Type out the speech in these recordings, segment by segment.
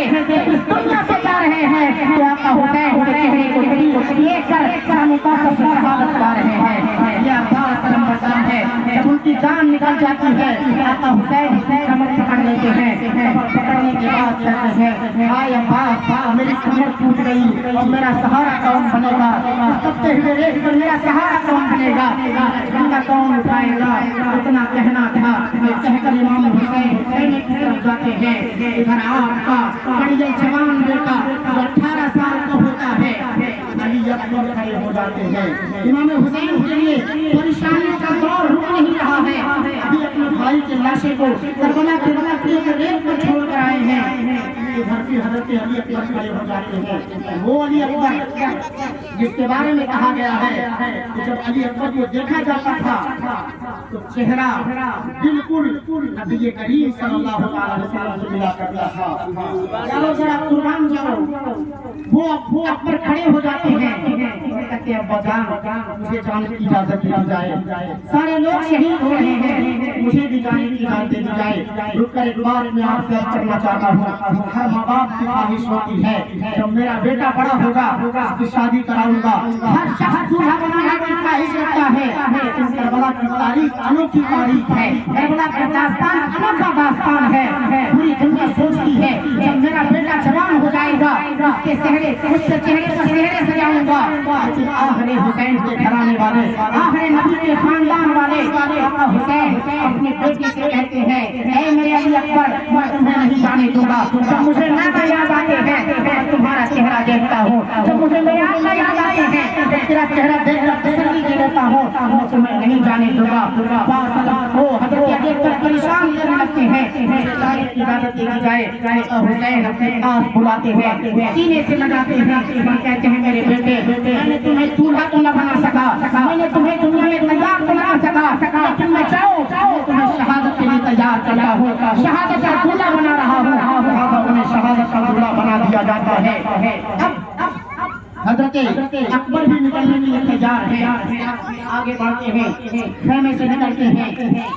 اس دنیا سے جا رہے ہیں تو آقا حسین کے چہرے کو دیکھ کر سامنے پاس شہادت پا رہے ہیں. یہ عباس علم بسام ہے. جب ان کی جان نکل جاتی ہے آقا حسین کمر پکڑ لیتے ہیں. کمر پکڑنے کے بعد کہتے ہیں ہائے عباس میری کمر ٹوٹ گئی اور میرا سہارا کون بنے گا؟ تبتے ہوئے ریت پر میرا سہارا کون بنے گا؟ جھنڈا کون اٹھائے گا؟ اتنا کہنا تھا. کہہ کر امام حسین خیمے کی طرف جاتے ہیں. ادھر آپ کا بڑی جوان بیٹا جو 18 سال کا ہوتا ہے علی اکبر کھڑے ہو جاتے ہیں. امام حسین کے لیے پریشانیوں کا دور رک نہیں رہا ہے. ابھی اپنے بھائی کے لاشے کو کربلا کے ریت پر چھوڑ کر آئے ہیں. ادھر بھی حضرت علی اکبر کھڑے ہو جاتے ہیں. وہ علی اکبر جس کے بارے میں کہا گیا ہے کہ جب علی اکبر کو دیکھا جاتا تھا تو چہرہ بالکل نبی کریم صلی اللہ علیہ وسلم سے ملا کرتا تھا. چلو ذرا قربان جاؤ. وہ اکبر کھڑے ہو جاتے ہیں. کہتے ہیں ابا جان مجھے جانے کی اجازت دی جائے. سارے لوگ شہید ہو رہے ہیں, مجھے بھی جانے کی اجازت دے دی جائے. رک کر ایک بار میں آپ سے کرنا چاہتا ہوں. ہر ماں باپ کی خواہش ہوتی ہے جب میرا بیٹا بڑا ہوگا اس کی شادی کراؤں گا. ہر شخص دولہا بنانے کی خواہش رکھتا ہے. کربلا کی تاریخ انوکھی تاریخ ہے. کربلا کا داستان انوکھا داستان ہے. پوری دنیا سوچتی ہے جب میرا بیٹا جوان ہو جائے گا اس کے چہرے پر چہرے سجاؤں گا. آخر حسین کے گھرانے والے, آخر نبی کے خاندان والے آقا حسین اپنے بیٹے سے کہتے ہیں اے میرے علی اکبر میں تمہیں نہیں جانے دوں گا. جب مجھے نانا یاد آتے ہیں میں تمہارا چہرہ دیکھتا ہوں. جب مجھے میرے آقا یاد آتے ہیں جب تیرا چہرہ دیکھ کر تسلی دے دیتا ہوں میں تمہیں نہیں جانے دوں گا. وہ حضرت علی اکبر پریشان کرنے لگتے ہیں. جانے کی اجازت دے دی جائے. آقا حسین اپنے پاس بلاتے ہیں, سینے سے لگاتے ہیں اور کہتے ہیں میرے بیٹے میں نے تمہیں دولہا تو نہ بنا سکا, میں نے تمہیں دنیا میں تیار تو نہ سکا, لیکن میں چاہوں تمہیں شہادت کے لیے تیار کرتا ہوں. شہادت کا دولہا بنا رہا ہوں. انہیں شہادت کا دولہا بنا دیا جاتا ہے. حضرت اکبر بھی نکلنے کے لیے تیار ہیں. آگے بڑھتے ہیں, خیمے سے نکلتے ہیں,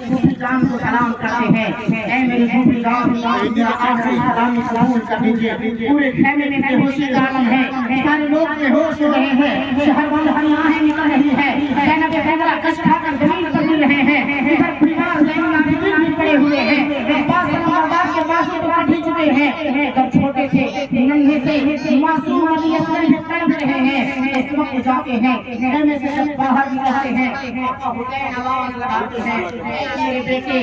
صوفی جان کو سلام کرتے ہیں. اے میرے صوفی جان میرا آخری سلامی قبول کر دیجیے. پورے خیمے میں بے ہوشی کا عالم ہے. سارے لوگ بے ہوش ہو رہے ہیں. شہر والے ہری آہیں نکل رہی ہے. زینب خیبرہ کش کھا کر زمین پر گر رہے ہیں. ادھر بیمار زینب عابدین بھی پڑے ہوئے ہیں. عباس سلمبردار کے پاس تو کٹھی چکے ہیں. جب چھوٹے سے ننھے سے معصوم علی اصغر بھی تڑپ رہے ہیں. اس وقت جاتے ہیں خیمے سے جب باہر نکلتے ہیں آقا حسین آواز لگاتے ہیں اے میرے بیٹے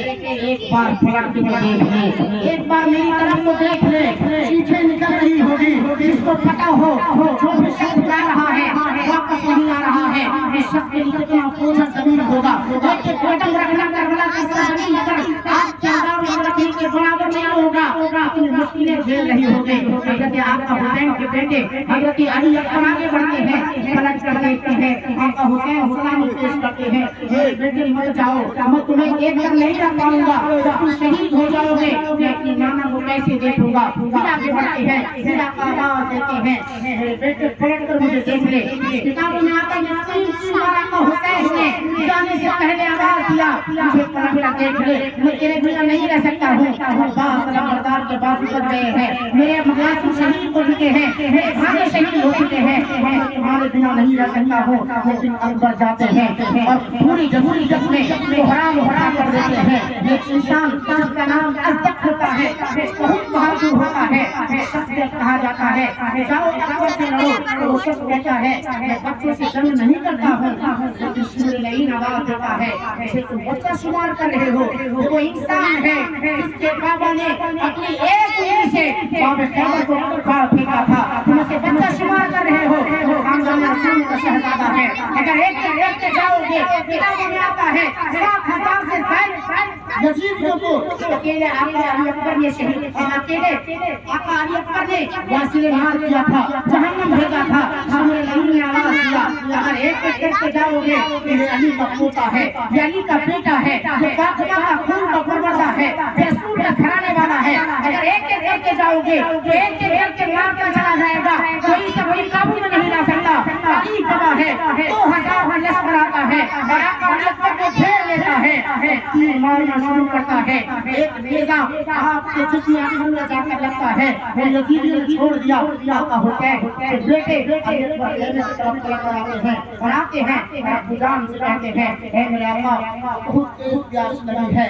ایک بار پلٹ کے دیکھ, ایک بار میری طرف کو دیکھ لے. چیخیں نکل رہی ہوگی, جس کو پتا ہو جو بھی شخص جا رہا ہے واپس نہیں آ رہا ہے. اس شخص کے لیے کتنا بوجھل زمین ہوگا. ایک ایک قدم رکھنا کربلا کی سرزمین پر آپ کے اندر رکھنے کے برابر نہیں ہوگا. اتنی مشکلیں جھیل رہی ہوگی. حضرت آقا حسین کے بیٹے حضرت علی اکبر آگے بڑھتے ہیں, پلٹ کر دیکھتے ہیں. آقا حسین سلامی پیش کرتے ہیں. اے بیٹے مت جاؤ, میں تمہیں دیکھ کر نہیں رہ پاؤں گا. تم شہید ہو جاؤ گے. میں اپنی نانا کو کیسے دیکھوں گا. پھر آگے بڑھتے ہیں, پھر آپ آواز دیتے ہیں میرے بیٹے پلٹ کر مجھے دیکھ لے. کتابوں میں آتا ہے آقا حسین نے جانے سے پہلے آواز دیا مجھے پلٹ کر دیکھ لے, میں تیرے بنا نہیں رہ سکتا ہوں. عباس سلمبردار کے پاس اتر گئے ہیں. میرے مغازی شہید ہو چکے ہیں, میرے بھائی شہید ہو چکے ہیں. تمہارے بنا نہیں رہ سکتا ہوں. لیکن اکبر جاتے ہیں اور پوری جب میں حرام کر دیتے ہیں. ایک انسان جس کا نام ازدق ہوتا ہے, بہت بہادر ہوتا ہے, شخص کہا جاتا ہے جاؤ اکبر سے لڑو. وہ شخص کہتا ہے میں بچوں سے جنگ نہیں کرتا ہوں. لیکن شور لعین آواز دیتا ہے اسے تم بچہ شمار کر رہے ہو. وہ انسان ہے جس کے بابا نے اپنی ایک انگلی سے باب خیبر کو پھاڑ پھینکا تھا. تم اسے بچہ شمار کر رہے ہو. خاندان رسول کا شہزادہ ہے. اگر ایک کے جاؤ گے کتابوں میں آتا ہے 7,000 سے زائد یزیدیوں کو اکیلے آقا علی اکبر نے شہید, اکیلے آقا علی اکبر نے واصل مار کیا تھا, جہنم بھیجا تھا. شمر لعین نے آواز دیا اگر ایک کے جاؤ گے یہ علی کا پوتا ہے, یہ علی کا بیٹا ہے, یہ فاطمہ کا خون کا پروردہ ہے, رسول کا گھرانے والا ہے. اگر ایک کے جاؤ گے تو ایک کے مار کر چلا جائے گا. کوئی سے کوئی قابو میں نہیں لا سکتا. علی بابا ہے, 2000 ہزاروں لشکر آتا ہے اور آقا علی اکبر کو گھیر لیتا ہے، تیر مارنا شروع کرتا ہے، ایک نیزہ آپ کے جسم اندر میں جا کر لگتا ہے، وہ یزیدیوں نے چھوڑ دیا۔ آقا حسین کے بیٹے علی اکبر لینے کی طرف چل کر آتے ہیں اور آتے ہیں اور ابو جان سے کہتے ہیں اے میرے آقا بہت تیز پیاس لگی ہے،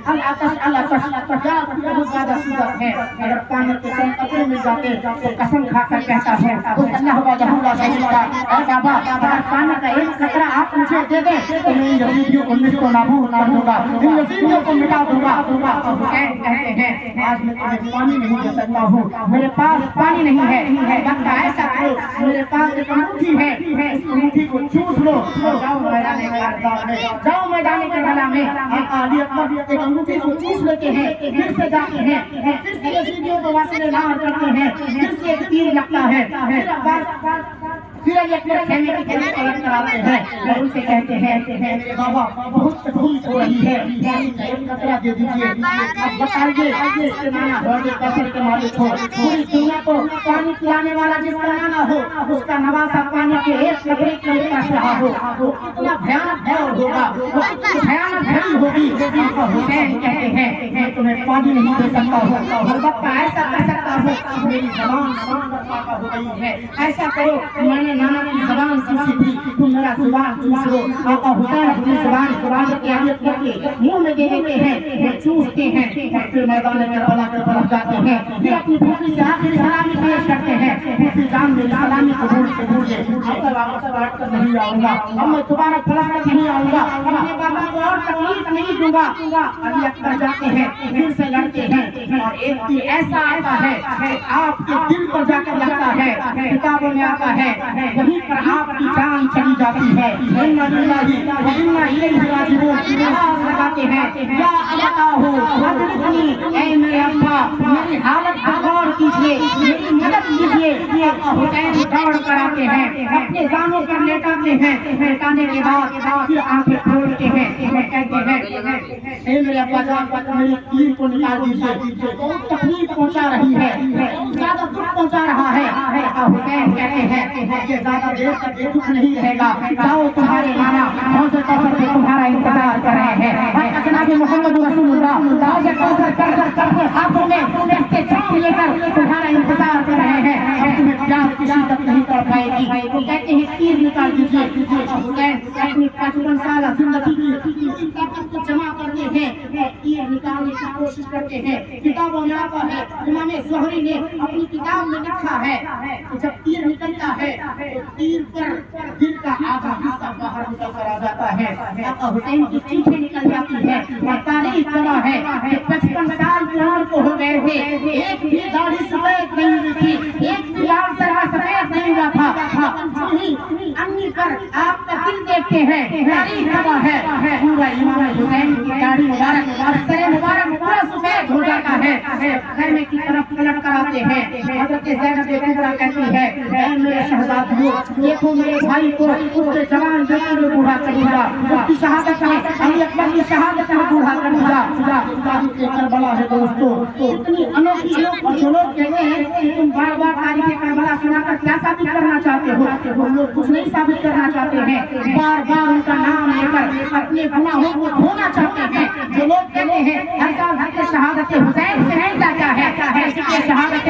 العطش العطش پیاس بہت زیادہ شدت ہے، اگر پانی کے چند قطرے مل جاتے تو قسم کھا کر کہتا ہے اللہ وحدہ لا شریک لہ، اے بابا اگر پانی کا ایک قطرہ آپ مجھے دے دیں تو میں یزیدیوں کو مٹ کو نابود کر دوں گا، ان یزیدیوں کو مٹا دوں گا۔ آقا حسین کہتے ہیں آج میں تمہیں پانی نہیں دے سکتا ہوں، میرے پاس پانی نہیں ہے، بندہ ایسا کرو میرے پاس ایک انگوٹھی ہے، اس انگوٹھی کو چوس لو اور جاؤ میدان کارزار میں، جاؤ میدان کربلا میں۔ آقا علی اکبر ایک انگوٹھی کو چوس لیتے ہیں، پھر سے جاتے ہیں اور پھر سے یزیدیوں کو واصل نار کرتے ہیں، پھر سے ایک تیر لگتا ہے، پھر علی اکبر خیمے کی طرف پلٹ کر آتے ہیں اور ان سے کہتے ہیں میرے بابا بہت تکلیف ہو رہی ہے، پانی کا ایک قطرہ دے دیجیے، اب بتائیے استعمانا ہو جو کثیر کے مالک ہو، پوری دنیا کو پانی پلانے والا جس کا نانا ہو اس کا نواسا پانی کے ایک قطرے کے لیے ترس رہا ہو، وہ کتنا بھیانک دور ہوگا، وہ کتنی بھیانک گھڑی ہوگی۔ آقا حسین کہتے ہیں میں تمہیں پانی نہیں دے سکتا ہوں، البتہ ایسا کر سکتا ہوں میری زبان پاکا ہو گئی ہے، ایسا کرو میں نے نانا کی زبان چوسی تھی تم میرا زبان چوس لو۔ آقا حسین اپنی زبان کے علی اکبر کے منہ میں دے دیتے ہیں، وہ چوستے ہیں اور پھر میدان کربلا کی طرف جاتے ہیں، پھر اپنی پھوپھی سے آخری سلامی پیش کرتے ہیں، پھوپھی جان میری سلامی قبول کیجیے، اب میں واپس لوٹ کر نہیں آؤں گا، اب میں دوبارہ پلٹ کر نہیں آؤں گا، اپنے بابا کو اور تکلیف نہیں دوں گا۔ علی اکبر جاتے ہیں، پھر سے لڑتے ہیں اور ایک تیر ایسا آتا ہے آپ کے دل پر جا کر لگتا ہے، کتابوں میں آتا ہے وہیں پر آپ کی جان چلی جاتی ہے۔ اِنَّ لِلَّهِ وَإِنَّا إِلَيْهِ رَاجِعُونَ، آواز لگاتے ہیں یا ابتاہ ادرکنی، اے میرے ابا میری حالت پر غور کیجیے، میری مدد کیجیے۔ آقا حسین دوڑ کر آتے ہیں، اپنے زانوں پر لیٹاتے ہیں، لیٹانے کے بعد پھر آنکھیں کھولتے ہیں اور کہتے ہیں اے میرے ابا جان میری تیر کو نکال دیجیے، بہت تکلیف پہنچا رہی ہے، بہت زیادہ دکھ پہنچا رہا ہے۔ آقا حسین کہتے ہیں یہ زیادہ دیر تک یہ دکھ نہیں رہے گا، جاؤ تمہارے نانا حوض کوثر پہ تمہارا انتظار کر رہے ہیں، اور جناب محمد رسول اللہ حوض کوثر کر اپنے ہاتھوں میں دستے چاؤ لے کر تمہارا انتظار کر رہے ہیں، اب تمہیں پیاس کی شدت نہیں کر پائے گی۔ وہ کہتے ہیں تیر نکال دیجیے۔ آقا حسین اپنی 55 سالہ زندگی کی طاقت کو جمع کرتے ہیں، تیر نکالنے کی کوشش کرتے ہیں۔ کتابوں میں آتا ہے امام زہری نے اپنی کتاب میں لکھا ہے کہ جب تیر نکلتا ہے تو تیر پر دل کا آدھا حصہ باہر نکل کر آ جاتا ہے۔ آقا حسین کی چیخیں نکل جاتی ہے اور تاریخ گواہ ہے کہ 55 سال کی عمر کو ہو گئے تھے، ایک بھی داڑھی سفید نہیں ہوئی تھی، ایک بھی لال سرما سفید نہیں ہوا تھا، امی پر آپ کا دل دیکھتے ہیں، تاریخ گواہ ہے پورا امام حسین کی داڑھی مبارک اور سر مبارک پورا سفید ہو جاتا ہے۔ خیمے کی طرف پلٹ کر آتے ہیں، حضرت زینب کبریٰ کہتی ہے اے میرے شہزادیوں دیکھو میرے بھائی کو اس کے جوان بیٹے میں بوڑھا کر دیا، اس کی شہادت میں علی اکبر کی شہادت میں بوڑھا کر دیا۔ تاریخ کربلا ہے دوستو اتنی انوکھی، اور جو لوگ کہتے ہیں کہ تم بار بار تاریخ کربلا سنا کر کیا ثابت کرنا چاہتے ہو، وہ لوگ کچھ نہیں ثابت کرنا چاہتے ہیں، بار بار ان کا نام لے کر اپنے گناہوں کو دھونا چاہتے ہیں۔ جو لوگ کہتے ہیں ہر سال ذکر شہادت حسین سے نہیں جاتا ہے، ذکر شہادت